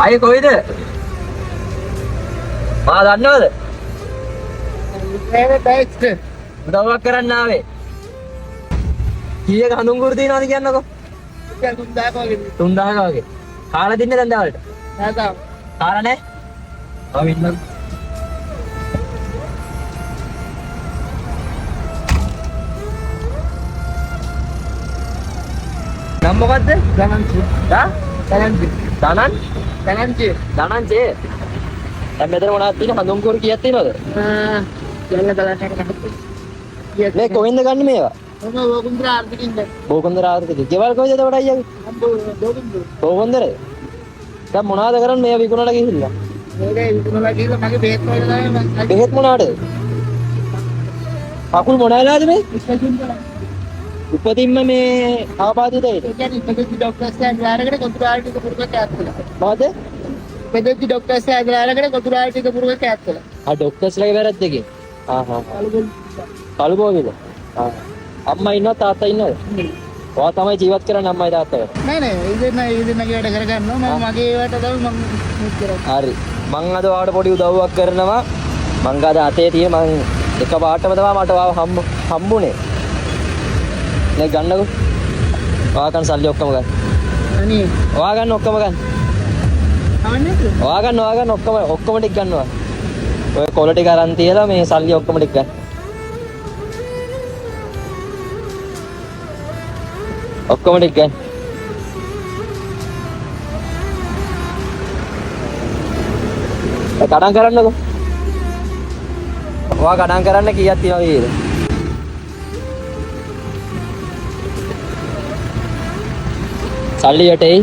අය කොයිද? මා දන්නවද? උදව්වක් කරන්න ආවේ. කීයක හඳුන්කුරු තියනවද කියන්නකෝ? 3000ක වගේ. 3000ක වගේ. කාලා දින්නේ දැන් දවල්ට? නෑ තාම. කාලා නැහැ? ආව ඉන්න. නම් මොකද්ද? ධනංජය. හා? ධනංජය. දනන්? ධනංජය. දනන්ජේ. දැන් මෙතන මොනවද තියෙන්නේ? හඳුන්කුරු කීයක් තියෙනවද? යන්න බලන්න. මේ කොහෙන්ද ගන්න මේවා? මම වකුන්දර ආර්ථිකින්ද. බෝකොන්දර ආර්ථික. ගෙවල් කොහෙද එතකොට අයියාගේ? බෝකුන්දර. බෝකොන්දරේ. දැන් මොනවද කරන්නේ මේවා විකුණලා ගිහිල්ලා? මේක විකුණලා ගිහලා මගේ බේත් වල තමයි මම බෙහෙත් මොනවාද? අකුල් මොනවාලාද මේ? ඉස්කෝලෙන් ගිහලා. උපතින්ම මේ ආපාදිතයිද? ඒ කියන්නේ පෙදෙච්ච ડોක්ටර්ස් ඇඳලාගෙන කොතුරාල් ටික පුරුක කෑත් කළා. මොකද? පෙදෙච්ච ડોක්ටර්ස් ඇඳලාගෙන කොතුරාල් ටික පුරුක කෑත් කළා. ආ ડોක්ටර්ස්ලාගේ වැරද්ද එකේ. කලුබෝවිද? අම්මා ඉන්නවද තාත්තා ඉන්නවද? ඔයා තමයි ජීවත් කරන්නේ අම්මයි තාත්තයි. නෑ ඉතින් වැඩ කරගන්නවා මම මගේ ඒවට තමයි මම මුත් කරන්නේ. හරි. මං අද ඔයාලට පොඩි උදව්වක් කරනවා. මං අද අතේ තියෙන මං එක පාටම තමයි මට ඔයාව හම්බුනේ. නේ ගන්නකෝ. ඔයා ගන්න සල්ලි ඔක්කොම ගන්න. අනේ ඔයා ගන්න ඔක්කොම ගන්න. අවන්නේ ඔයා ගන්න ඔක්කොම ටික ගන්නවා. ඔය කොළ ටික අරන් තියලා මේ සල්ලි ඔක්කොම ටික ගන්න. ඔක්කොම ටික ගන්න. ගණන් කරන්නකෝ. ඔයා ගණන් කරන්න කීයක් තියනවද කියලා. සල්ලි යටේ.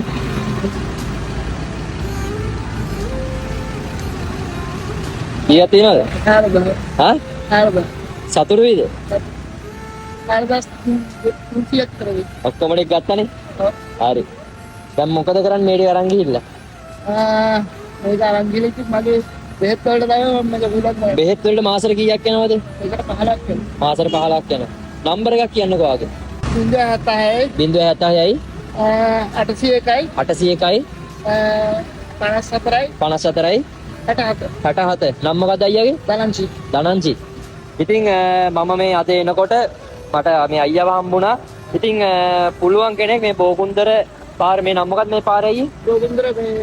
කීයක් තියනවද? හා? සතුරු වේද? ඔක්කොම ටික ගත්තනේ. හරි. දැන් මොකද කරන්නේ මේ ටික අරන් ගිහිල්ලා? මේක අරන් ගිහලා ඉතින් මගේ බෙහෙත් වලට තමයි මම මේක විලක් බෙහෙත් වලට මාසෙට කීයක් යනවද? ඒකට 15ක් වෙනවා. මාසෙට 15ක් යනවා. නම්බර එකක් කියන්නකෝ ආගේ. 076 076යි 801යි 801යි 54යි 54යි 67 67. නම මොකක්ද අයියාගේ? ධනංජි. ධනංජි. ඉතින් මම මේ අද එනකොට මට මේ අයියාව හම්බුණා. ඉතින් පුළුවන් කෙනෙක් මේ බෝකුන්දර පාර මේ නම මොකක්ද මේ පාරේ අයියේ? බෝකුන්දර මේ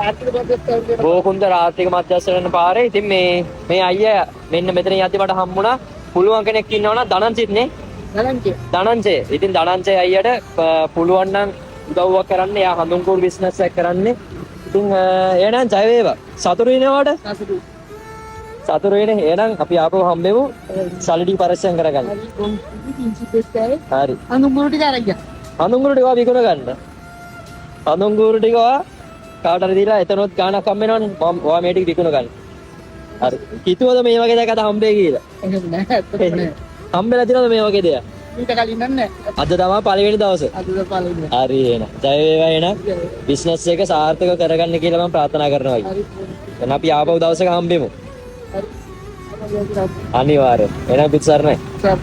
ආර්ථික මධ්‍යස්ථානයේ බෝකුන්දර ආර්ථික මධ්‍යස්ථාන පාරේ. ඉතින් මේ අයියා මෙන්න මෙතන යද්දි මට හම්බුණා. පුළුවන් කෙනෙක් ඉන්නවනම් ධනංජිත් නේ? ධනංජි. ධනංජය. ඉතින් ධනංජය අයියට පුළුවන් නම් උදව්වක් කරන්න. එයා හඳුන්කුරු බිස්නස් එකක් කරන්නේ. ඉතින් එහෙනම් ජය වේවා. සතුටු වෙනවාට? සතුටු. සතුටු වෙන්නේ. එහෙනම් අපි ආපහු හම්බෙමු. සල්ලි ටික පරිස්සම් කරගන්න. හරි. අනුගුරු ටික අරන් ගියා. හඳුන්කුරු ටික විකුණ ගන්න. හඳුන්කුරු ටික කාට හරි දීලා එතනොත් ගාණක් හම් වෙනවනේ. ඔයා මේ ටික විකුණ ගන්න. හරි. හිතුවද මේ වගේ දෙයක් අද හම්බෙයි කියලා? එහෙම නෑ. ඇත්තටම නෑ. හම්බෙලා තියෙනවද මේ වගේ දෙයක්? ඊට කලින් නෑ. අද තමයි පළවෙනි දවසේ. අද තමයි. හරි එහෙනම්. ජය වේවා එහෙනම්. බිස්නස් එක සාර්ථක කරගන්න කියලා මම ප්‍රාර්ථනා කරනවා. හරි. එහෙනම් අපි ආපහු දවසක හම්බෙමු. හරි. අනිවාර්යෙන්. එහෙනම් පිටසරණයි. සර්